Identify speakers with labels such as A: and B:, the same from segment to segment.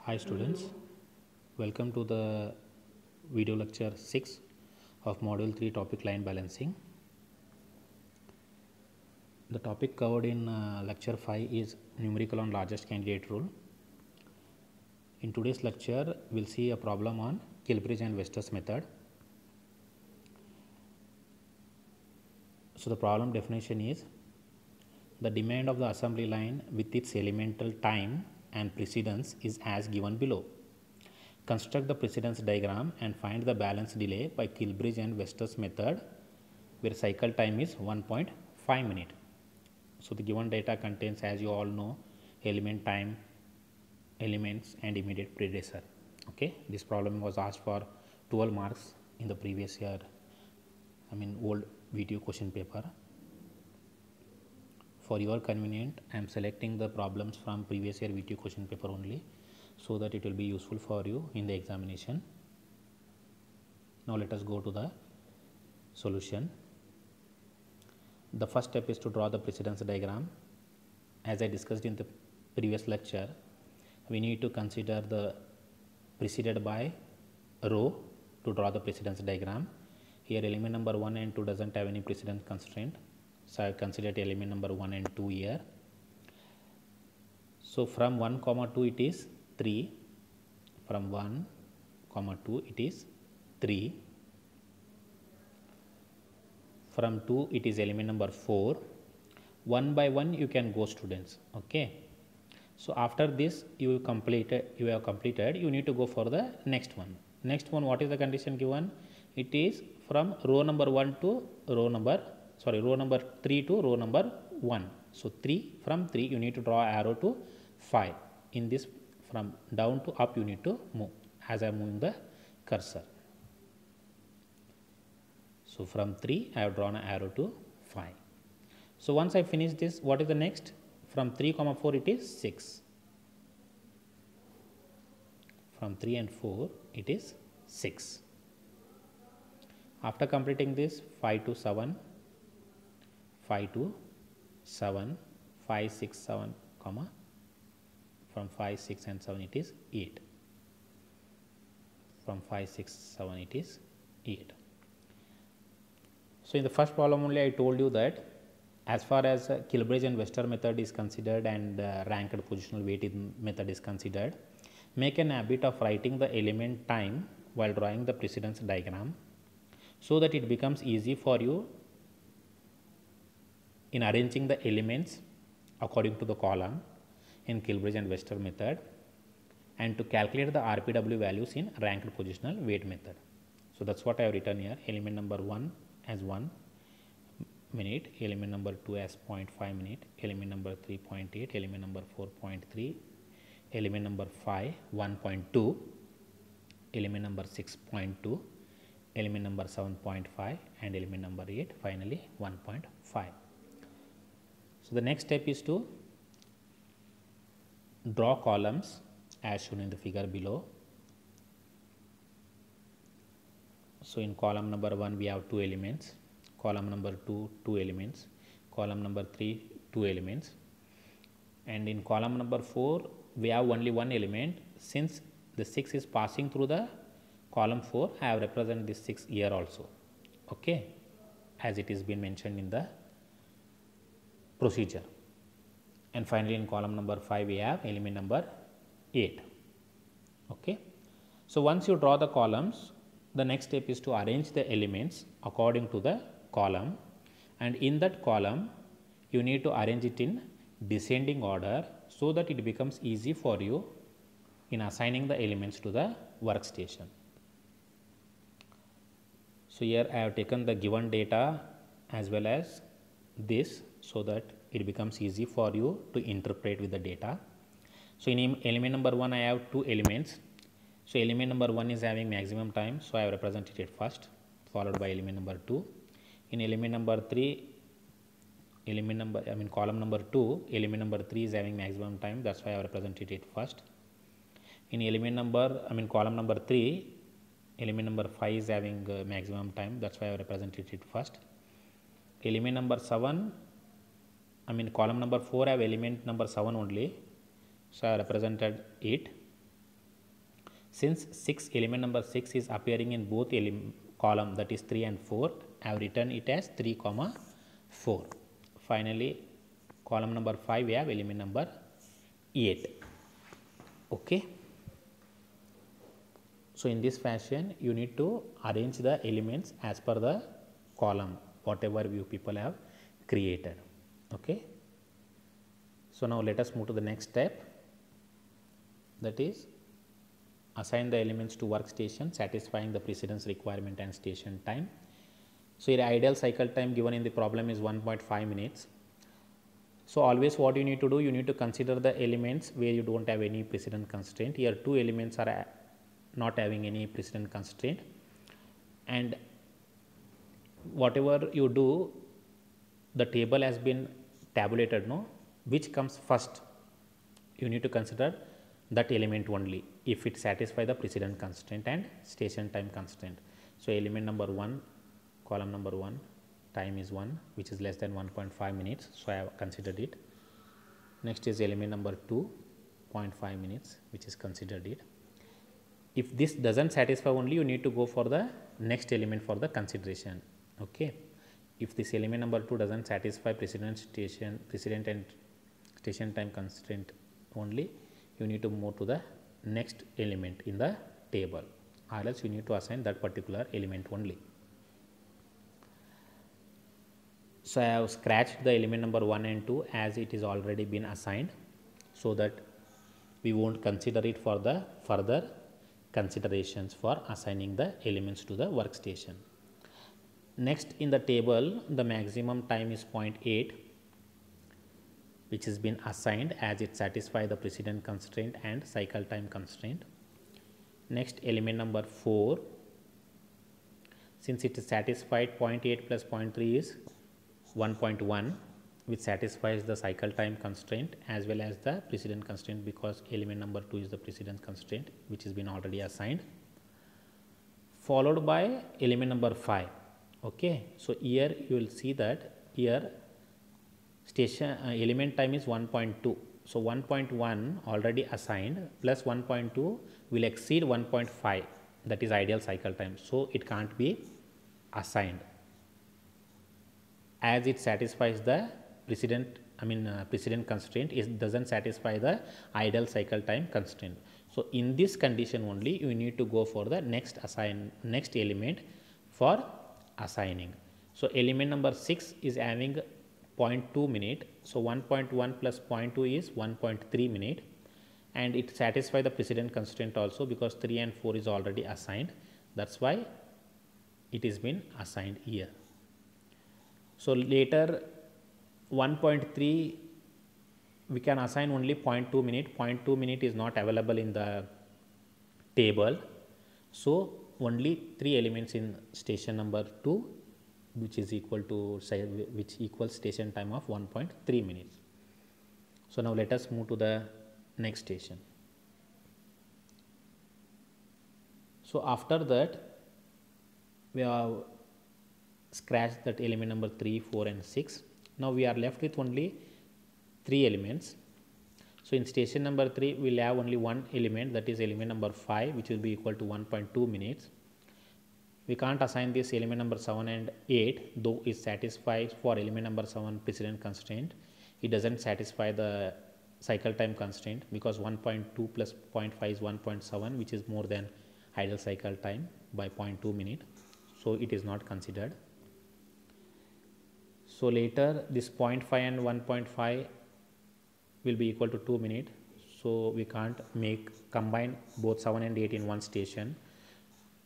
A: Hi students, welcome to the video lecture 6 of module 3 topic line balancing. The topic covered in lecture 5 is numerical on largest candidate rule. In today's lecture, we'll see a problem on Kilbridge and Westers method. So the problem definition is the demand of the assembly line with its elemental time and precedence is as given below. Construct the precedence diagram and find the balance delay by Kilbridge and Westers method where cycle time is 1.5 minute. So the given data contains, as you all know, element time, elements and immediate predecessor. Okay, this problem was asked for 12 marks in the previous year, old video question paper. For your convenient, I am selecting the problems from previous year video question paper only, so that it will be useful for you in the examination. Now let us go to the solution. The first step is to draw the precedence diagram. As I discussed in the previous lecture, we need to consider the preceded by row to draw the precedence diagram. Here element number 1 and 2 doesn't have any precedence constraint, so I considered element number 1 and 2 here. So from 1 comma 2 it is 3, from 1 comma 2 it is 3, from 2 it is element number 4. One by one you can go, students. Okay, so after this you have completed, you need to go for the next one. What is the condition given? It is from row number 1 to row number 3 to row number 1. So from 3 you need to draw arrow to 5. In this, from down to up you need to move as I am moving the cursor. So from 3 I have drawn an arrow to 5. So once I finish this, what is the next? From 3 comma 4 it is 6. From 3 and 4 it is 6. After completing this, 5 to 7, 5 to 7, 5, 6, 7, comma, from 5, 6 and 7 it is 8. From 5, 6, 7 it is 8. So in the first problem only I told you that as far as Kilbridge and Westers method is considered and ranked positional weighting method is considered, make an habit of writing the element time while drawing the precedence diagram, so that it becomes easy for you in arranging the elements according to the column in Kilbridge and Westers method, and to calculate the RPW values in ranked positional weight method. So that's what I have written here. Element number 1 as 1 minute, element number 2 as 0.5 minute, element number 3.8, element number 4.3, element number 5 1.2, element number 6.2, element number 7.5 and element number 8 finally 1.5. So the next step is to draw columns as shown in the figure below. So in column number 1 we have 2 elements, column number 2 2 elements, column number 3 2 elements, and in column number 4 we have only one element. Since the 6 is passing through the column 4, I have represented this 6 here also, okay, as it is been mentioned in the procedure. And finally in column number 5 we have element number 8. Okay, so once you draw the columns, the next step is to arrange the elements according to the column, and in that column you need to arrange it in descending order, so that it becomes easy for you in assigning the elements to the workstation. So here I have taken the given data as well as this, so that it becomes easy for you to interpret with the data. So in element number 1 I have 2 elements. So element number 1 is having maximum time, so I have represented it first, followed by element number 2. In element number 3, column number 2, element number 3 is having maximum time, that's why I have represented it first. In column number 3, element number 5 is having maximum time, that's why I have represented it first. Element number 7, column number 4 have element number 7 only, so I have represented it. Since element number 6 is appearing in both column, that is 3 and 4, I have written it as 3 comma 4. Finally, column number 5 we have element number 8. Okay. So in this fashion you need to arrange the elements as per the column whatever you people have created. Okay. So now let us move to the next step, that is assign the elements to workstation satisfying the precedence requirement and station time. So your ideal cycle time given in the problem is 1.5 minutes. So always what you need to do, you need to consider the elements where you don't have any precedent constraint. Here two elements are not having any precedent constraint, and whatever you do, the table has been tabulated, no, which comes first, you need to consider that element only if it satisfy the precedent constraint and station time constraint. So element number 1, column number 1, time is 1, which is less than 1.5 minutes, so I have considered it. Next is element number 2, 0.5 minutes, which is considered it. If this doesn't satisfy only, you need to go for the next element for the consideration. Okay. If this element number 2 doesn't satisfy precedent and station time constraint only, you need to move to the next element in the table, or else you need to assign that particular element only. So I have scratched the element number 1 and 2 as it is already been assigned, so that we won't consider it for the further considerations for assigning the elements to the workstation. Next in the table, the maximum time is 0.8, which has been assigned as it satisfies the precedent constraint and cycle time constraint. Next element number 4, since it is satisfied, 0.8 plus 0.3 is 1.1, which satisfies the cycle time constraint as well as the precedent constraint, because element number 2 is the precedent constraint which has been already assigned, followed by element number 5. Okay. So here you will see that here station element time is 1.2. So 1.1 already assigned plus 1.2 will exceed 1.5, that is ideal cycle time. So it can't be assigned as it satisfies the precedent constraint. It doesn't satisfy the ideal cycle time constraint. So in this condition only you need to go for the next element for assigning. So element number 6 is having 0.2 minute. So 1.1 plus 0.2 is 1.3 minute, and it satisfies the precedent constraint also because 3 and 4 is already assigned. That's why it is been assigned here. So later 1.3 we can assign only 0.2 minute. 0.2 minute is not available in the table. So only 3 elements in station number 2, which is equal to which equals station time of 1.3 minutes. So now let us move to the next station. So after that we have scratched that element number 3, 4 and 6. Now we are left with only 3 elements. So in station number 3 we will have only one element, that is element number 5, which will be equal to 1.2 minutes. We can't assign this element number 7 and 8, though it satisfies for element number 7 precedent constraint. It doesn't satisfy the cycle time constraint because 1.2 plus 0.5 is 1.7, which is more than ideal cycle time by 0.2 minute. So it is not considered. So later this 0.5 and 1.5 will be equal to 2 minutes. So we can't combine both 7 and 8 in one station.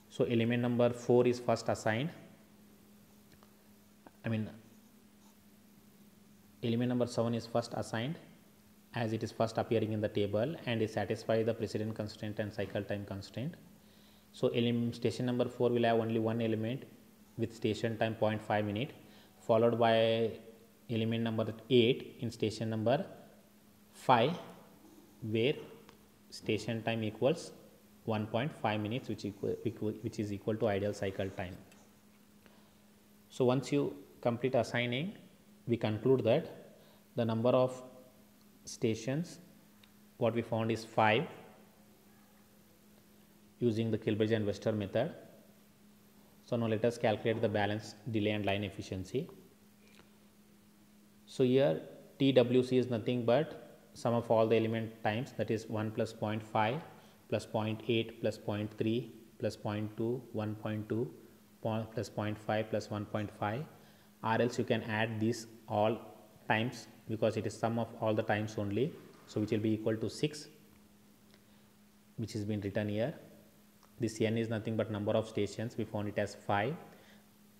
A: So element number 4 is first assigned. Element number 7 is first assigned as it is first appearing in the table and it satisfies the precedent constraint and cycle time constraint. So station number 4 will have only one element with station time 0.5 minute, followed by element number 8 in station number 5, where station time equals 1.5 minutes, which is equal to ideal cycle time. So once you complete assigning, we conclude that the number of stations what we found is 5, using the Kilbridge and Wester method. So now let us calculate the balance, delay and line efficiency. So here TWC is nothing but sum of all the element times, that is 1 plus 0.5 plus 0.8 plus 0.3 plus 0.2, 1.2 plus 0.5 plus 1.5, or else you can add these all times because it is sum of all the times only. So which will be equal to 6, which has been written here. This n is nothing but number of stations, we found it as 5.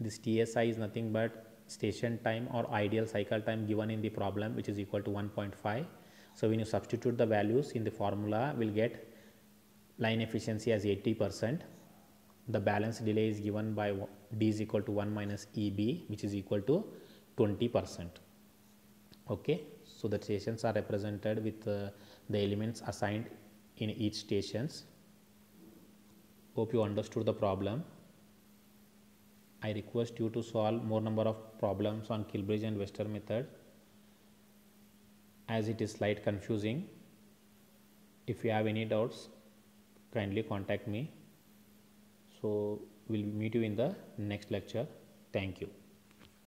A: This TSI is nothing but station time or ideal cycle time given in the problem, which is equal to 1.5. So when you substitute the values in the formula, we'll get line efficiency as 80%. The balance delay is given by D is equal to 1 minus EB, which is equal to 20%. Okay, so the stations are represented with the elements assigned in each stations. Hope you understood the problem. I request you to solve more number of problems on Kilbridge and Wester method, as it is slight confusing. If you have any doubts, kindly contact me. So we'll meet you in the next lecture. Thank you.